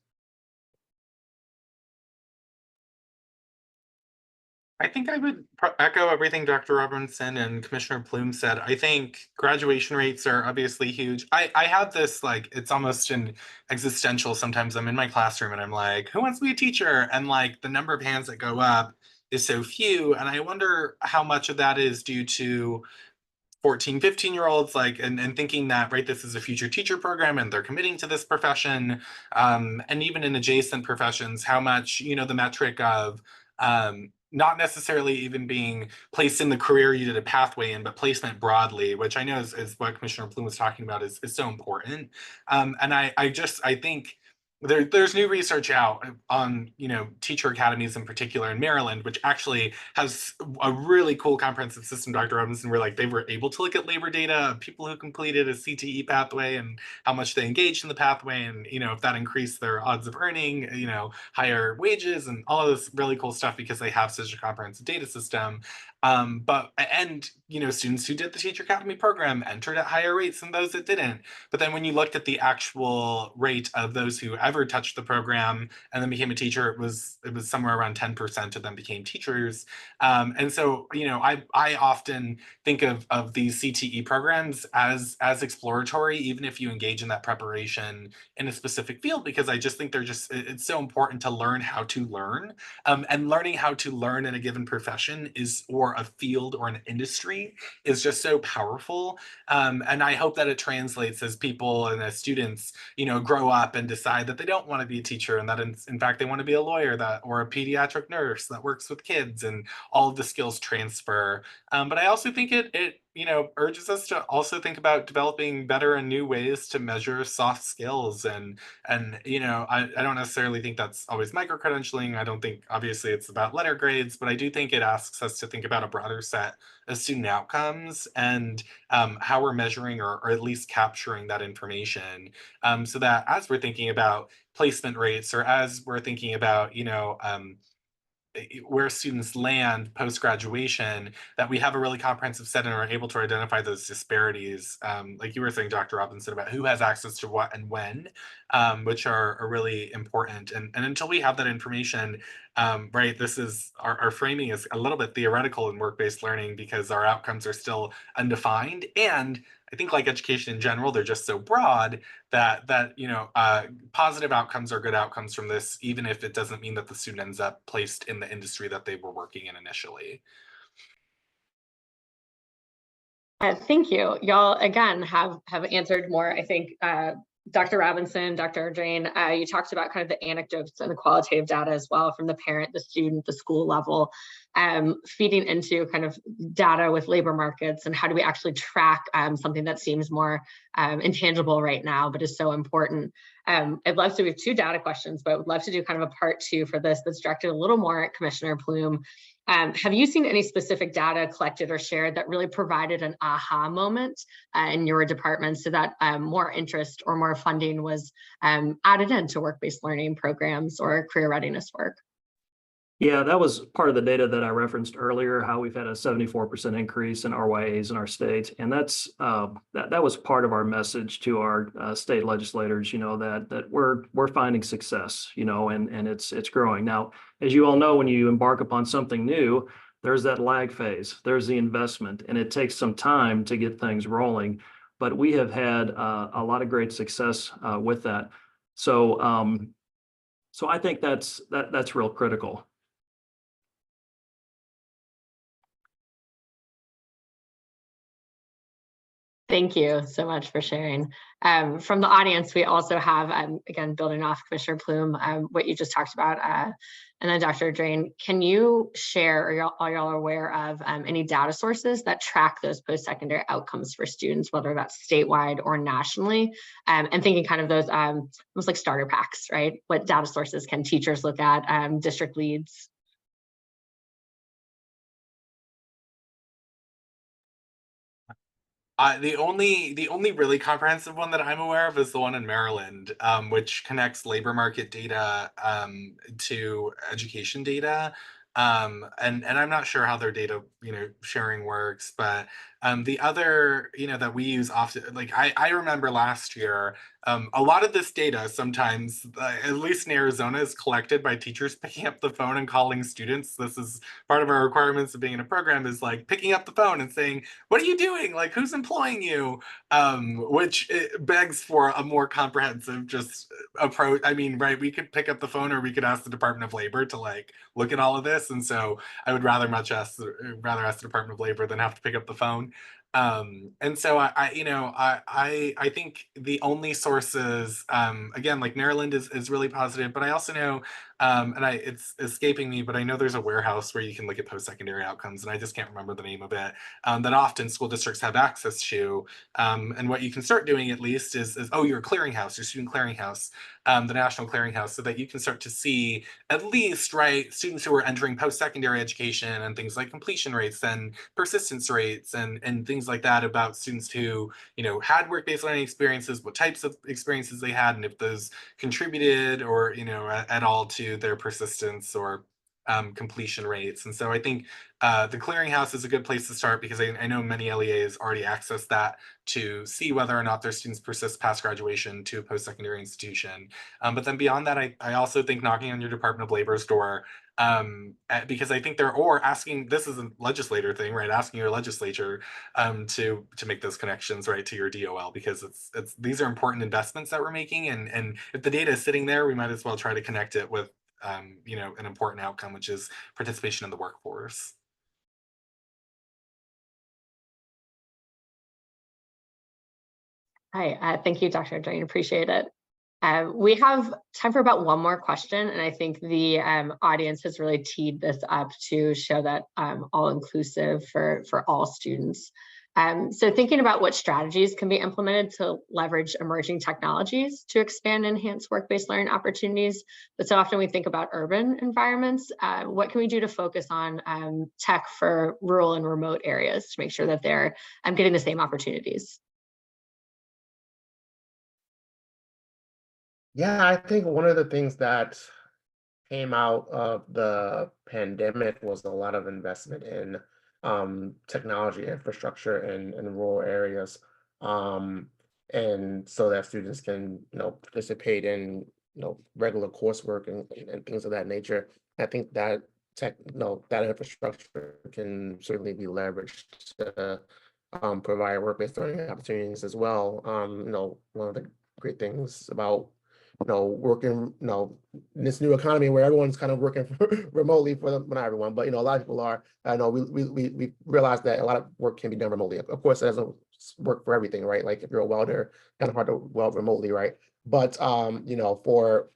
S4: I think I would echo everything Dr. Robinson and Commissioner Plume said. I think graduation rates are obviously huge. I have this, like, it's almost an existential. Sometimes I'm in my classroom and I'm like, who wants to be a teacher? And like the number of hands that go up is so few. And I wonder how much of that is due to 14, 15-year-olds, like, and thinking that, right, this is a future teacher program and they're committing to this profession. And even in adjacent professions, how much, the metric of not necessarily even being placed in the career you did a pathway in, but placement broadly, which I know is what Commissioner Plume was talking about, is so important. And I think there's new research out on, teacher academies in particular in Maryland, which actually has a really cool comprehensive system, Dr. Robinson, where like they were able to look at labor data of people who completed a CTE pathway and how much they engaged in the pathway, and if that increased their odds of earning, higher wages and all of this really cool stuff, because they have such a comprehensive data system. Students who did the teacher academy program entered at higher rates than those that didn't. But then when you looked at the actual rate of those who ever touched the program and then became a teacher, it was somewhere around 10% of them became teachers. And so, I often think of these CTE programs as exploratory, even if you engage in that preparation in a specific field, because I just think it's so important to learn how to learn. And learning how to learn in a given profession or a field or an industry is just so powerful. And I hope that it translates as people and as students, grow up and decide that they don't want to be a teacher, and that in fact they want to be a lawyer or a pediatric nurse that works with kids, and all of the skills transfer. But I also think it urges us to also think about developing better and new ways to measure soft skills. And I don't necessarily think that's always micro-credentialing. I don't think, obviously, it's about letter grades, but I do think it asks us to think about a broader set of student outcomes and how we're measuring or at least capturing that information, so that as we're thinking about placement rates, or as we're thinking about, where students land post-graduation, that we have a really comprehensive set and are able to identify those disparities, like you were saying, Dr. Robinson, about who has access to what and when, which are really important. And until we have that information, right, this is our framing is a little bit theoretical in work-based learning, because our outcomes are still undefined. And I think, like education in general, they're just so broad that positive outcomes are good outcomes from this, even if it doesn't mean that the student ends up placed in the industry that they were working in initially.
S1: Thank you. Y'all, again, have answered more. I think Dr. Robinson, Dr. Drain, you talked about kind of the anecdotes and the qualitative data as well, from the parent, the student, the school level, feeding into kind of data with labor markets, and how do we actually track something that seems more intangible right now, but is so important. I'd love to, we have 2 data questions, but I would love to do kind of a part 2 for this that's directed a little more at Commissioner Plume. Have you seen any specific data collected or shared that really provided an aha moment in your department so that more interest or more funding was added into work-based learning programs or career readiness work?
S2: Yeah, that was part of the data that I referenced earlier, how we've had a 74% increase in RYAs in our state. And that's that was part of our message to our state legislators, that we're finding success, and it's growing. Now, as you all know, when you embark upon something new, there's that lag phase, there's the investment, and it takes some time to get things rolling. But we have had a lot of great success with that. So I think that's real critical.
S1: Thank you so much for sharing. From the audience, we also have, again, building off Commissioner Plume, what you just talked about, and then Dr. Drain, can you share, or are y'all aware of any data sources that track those post-secondary outcomes for students, whether that's statewide or nationally? And thinking kind of those almost like starter packs, right? What data sources can teachers look at, district leads?
S4: The only really comprehensive one that I'm aware of is the one in Maryland, which connects labor market data to education data. And I'm not sure how their data, sharing works, but the other, that we use often, like I remember last year, a lot of this data sometimes, at least in Arizona, is collected by teachers picking up the phone and calling students. This is part of our requirements of being in a program, is like picking up the phone and saying, what are you doing? Like, who's employing you? Which begs for a more comprehensive just approach. I mean, right, we could pick up the phone or we could ask the Department of Labor to like look at all of this. And so I would rather ask the Department of Labor than have to pick up the phone. And so I think the only sources, again, like Maryland is really positive, but I also know, it's escaping me, but I know there's a warehouse where you can look at post-secondary outcomes, and I just can't remember the name of it, that often school districts have access to. And what you can start doing at least is your clearinghouse, your student clearinghouse, the national clearinghouse, so that you can start to see at least, right, students who are entering post-secondary education and things like completion rates and persistence rates and things like that about students who, had work-based learning experiences, what types of experiences they had, and if those contributed or, at all to their persistence or completion rates. And so I think the clearinghouse is a good place to start, because I know many LEAs already access that to see whether or not their students persist past graduation to a post-secondary institution. But then beyond that, I also think knocking on your Department of Labor's door, because I think or asking, this is a legislator thing, right? Asking your legislature to make those connections, right, to your DOL, because it's these are important investments that we're making, and if the data is sitting there, we might as well try to connect it with an important outcome, which is participation in the workforce.
S1: Hi, thank you, Dr. Drain, appreciate it. We have time for about one more question, and I think the audience has really teed this up to show that all inclusive for all students. So thinking about what strategies can be implemented to leverage emerging technologies to expand and enhance work-based learning opportunities, but so often we think about urban environments. What can we do to focus on tech for rural and remote areas to make sure that they're getting the same opportunities?
S3: Yeah, I think one of the things that came out of the pandemic was a lot of investment in technology infrastructure in rural areas, and so that students can participate in regular coursework and things of that nature. I think that that infrastructure can certainly be leveraged to provide work-based learning opportunities as well. One of the great things about working, in this new economy where everyone's kind of working remotely not everyone, but a lot of people are. I know we realize that a lot of work can be done remotely. Of course, it doesn't work for everything, right? Like if you're a welder, kind of hard to weld remotely, right? But for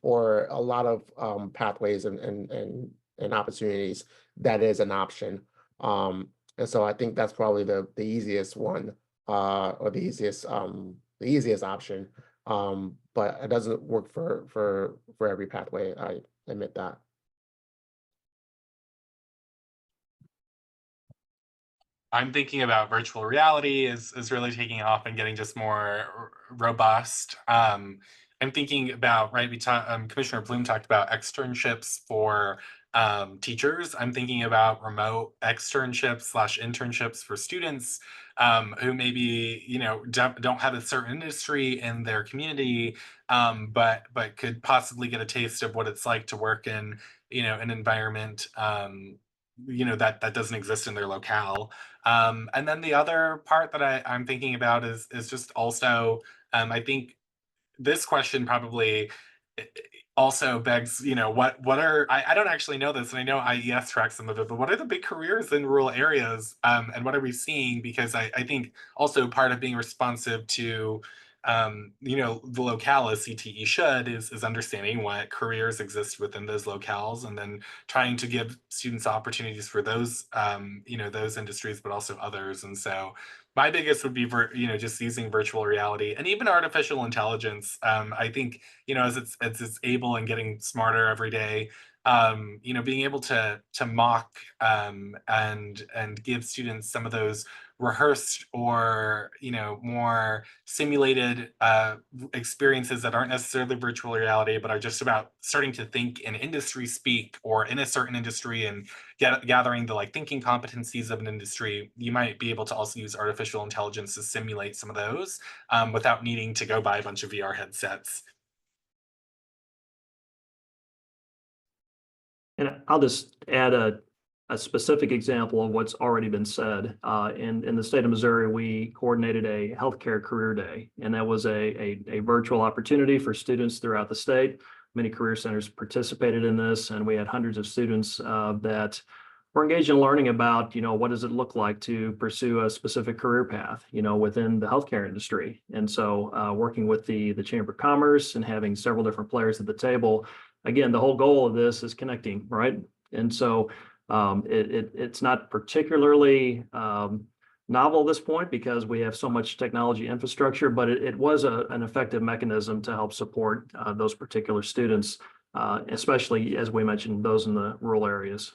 S3: a lot of pathways and opportunities, that is an option. And so I think that's probably the easiest one, or the easiest option. But it doesn't work for every pathway. I admit that.
S4: I'm thinking about virtual reality is really taking off and getting just more robust. I'm thinking about, right, Commissioner Bloom talked about externships for teachers. I'm thinking about remote externships slash internships for students who maybe, don't have a certain industry in their community, but could possibly get a taste of what it's like to work in, an environment, that doesn't exist in their locale. And then the other part that I'm thinking about is just also, I think this question probably also begs, what are, I don't actually know this, and I know IES tracks some of it, but what are the big careers in rural areas, and what are we seeing? Because I think also part of being responsive to the locale as CTE should is understanding what careers exist within those locales, and then trying to give students opportunities for those those industries, but also others. And so my biggest would be just using virtual reality and even artificial intelligence. I think as it's able and getting smarter every day, being able to mock and give students some of those rehearsed or more simulated experiences that aren't necessarily virtual reality, but are just about starting to think in industry speak or in a certain industry and gathering the thinking competencies of an industry. You might be able to also use artificial intelligence to simulate some of those without needing to go buy a bunch of VR headsets.
S2: And I'll just add a specific example of what's already been said. In the state of Missouri, we coordinated a healthcare career day, and that was a virtual opportunity for students throughout the state. Many career centers participated in this, and we had hundreds of students that were engaged in learning about, what does it look like to pursue a specific career path, within the healthcare industry. And so working with the Chamber of Commerce and having several different players at the table, again, the whole goal of this is connecting, right? And so it's not particularly novel at this point because we have so much technology infrastructure, but it was an effective mechanism to help support those particular students, especially, as we mentioned, those in the rural areas.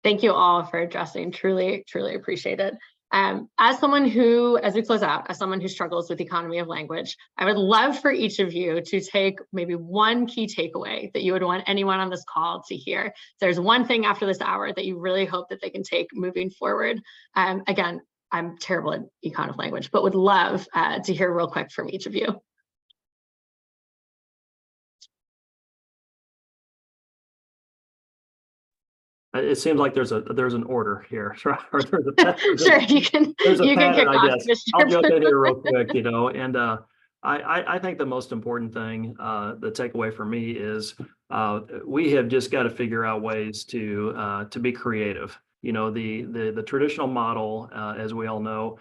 S1: Thank you all for addressing. Truly, truly appreciate it. As someone who, as we close out, as someone who struggles with economy of language, I would love for each of you to take maybe one key takeaway that you would want anyone on this call to hear. If there's one thing after this hour that you really hope that they can take moving forward. Again, I'm terrible at econ of language, but would love to hear real quick from each of you.
S2: It seems like there's an order here. Sure,
S1: you can
S2: pattern,
S1: kick
S2: I
S1: off.
S2: guess. I'll jump in here real quick, and I think the most important thing, the takeaway for me is we have just got to figure out ways to be creative. The traditional model, as we all know,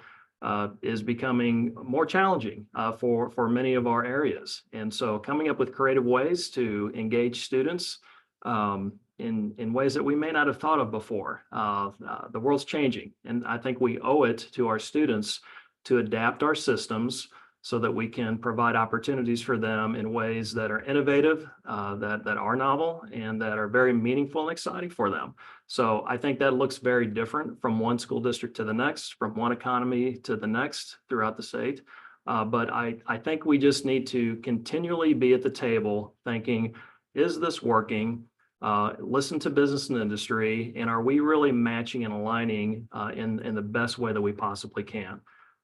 S2: is becoming more challenging for many of our areas, and so coming up with creative ways to engage students in ways that we may not have thought of before. The world's changing, and I think we owe it to our students to adapt our systems so that we can provide opportunities for them in ways that are innovative, that are novel, and that are very meaningful and exciting for them. So I think that looks very different from one school district to the next, from one economy to the next throughout the state. But I think we just need to continually be at the table thinking, is this working? Listen to business and industry, and are we really matching and aligning in the best way that we possibly can?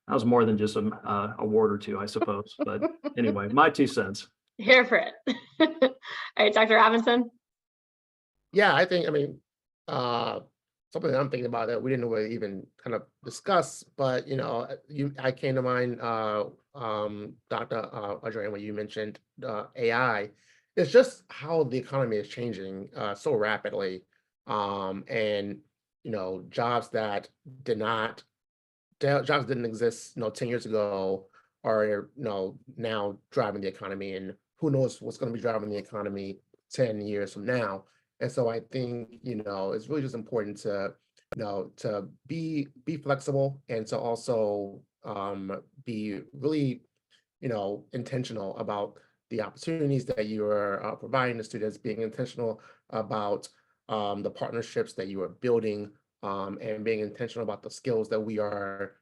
S2: That was more than just a word or two, I suppose. But anyway, my 2 cents.
S1: Here for it. All right, Dr. Robinson.
S3: Yeah, I mean, something that I'm thinking about that we didn't really even kind of discuss, but I came to mind, Dr. Adrian, when you mentioned AI. It's just how the economy is changing so rapidly, and jobs that didn't exist 10 years ago are now driving the economy, and who knows what's going to be driving the economy 10 years from now. And so I think it's really just important to to be flexible, and to also be really intentional about the opportunities that you are providing the students, being intentional about the partnerships that you are building, and being intentional about the skills that we are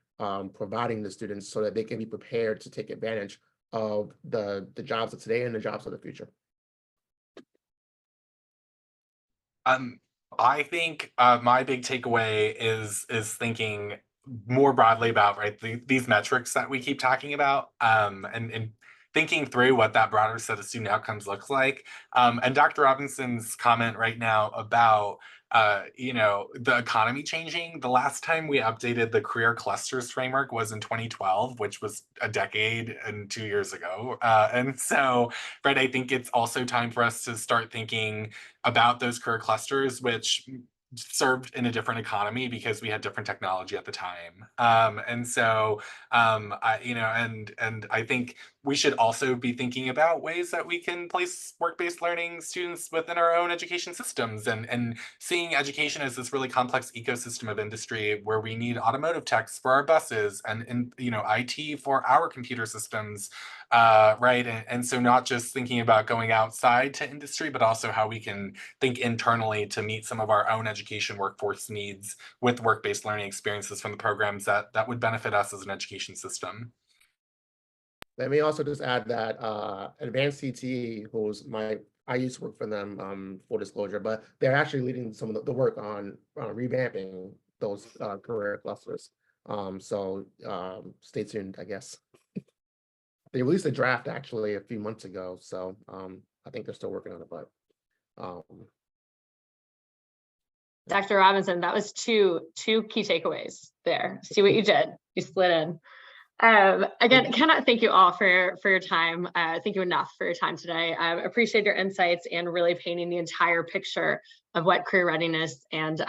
S3: providing the students so that they can be prepared to take advantage of the jobs of today and the jobs of the future.
S4: I think my big takeaway is thinking more broadly about these metrics that we keep talking about, and thinking through what that broader set of student outcomes looks like. And Dr. Robinson's comment right now about the economy changing. The last time we updated the career clusters framework was in 2012, which was a decade and 2 years ago. And so, Fred, I think it's also time for us to start thinking about those career clusters, which served in a different economy because we had different technology at the time. And so, I think we should also be thinking about ways that we can place work-based learning students within our own education systems, and seeing education as this really complex ecosystem of industry where we need automotive techs for our buses and IT for our computer systems, right? And so not just thinking about going outside to industry, but also how we can think internally to meet some of our own education workforce needs with work-based learning experiences from the programs that would benefit us as an education system.
S3: Let me also just add that Advanced CTE, I used to work for them, full disclosure, but they're actually leading some of the work on revamping those career clusters. So stay tuned, I guess. They released a draft actually a few months ago, so I think they're still working on it, but
S1: Dr. Robinson, that was two key takeaways there. See what you did? You split in. Again, cannot thank you all for your time. Thank you enough for your time today. Appreciate your insights and really painting the entire picture of what career readiness and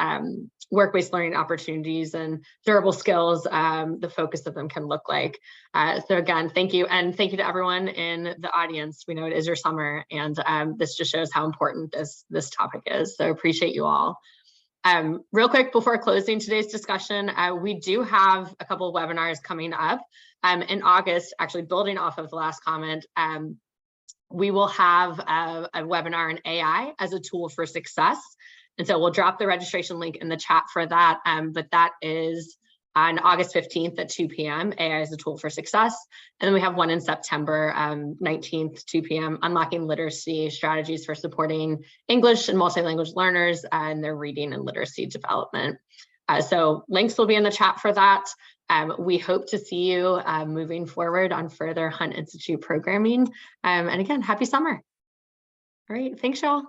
S1: work-based learning opportunities and durable skills, the focus of them can look like. So again, thank you. And thank you to everyone in the audience. We know it is your summer, and this just shows how important this topic is. So appreciate you all. Real quick before closing today's discussion, we do have a couple of webinars coming up in August, actually building off of the last comment. We will have a webinar on AI as a tool for success. And so we'll drop the registration link in the chat for that, but that is on August 15th at 2 p.m., AI as a tool for success. And then we have one in September 19th, 2 p.m., unlocking literacy strategies for supporting English and multilanguage learners and their reading and literacy development. So links will be in the chat for that. We hope to see you moving forward on further Hunt Institute programming. And again, happy summer. All right, thanks y'all.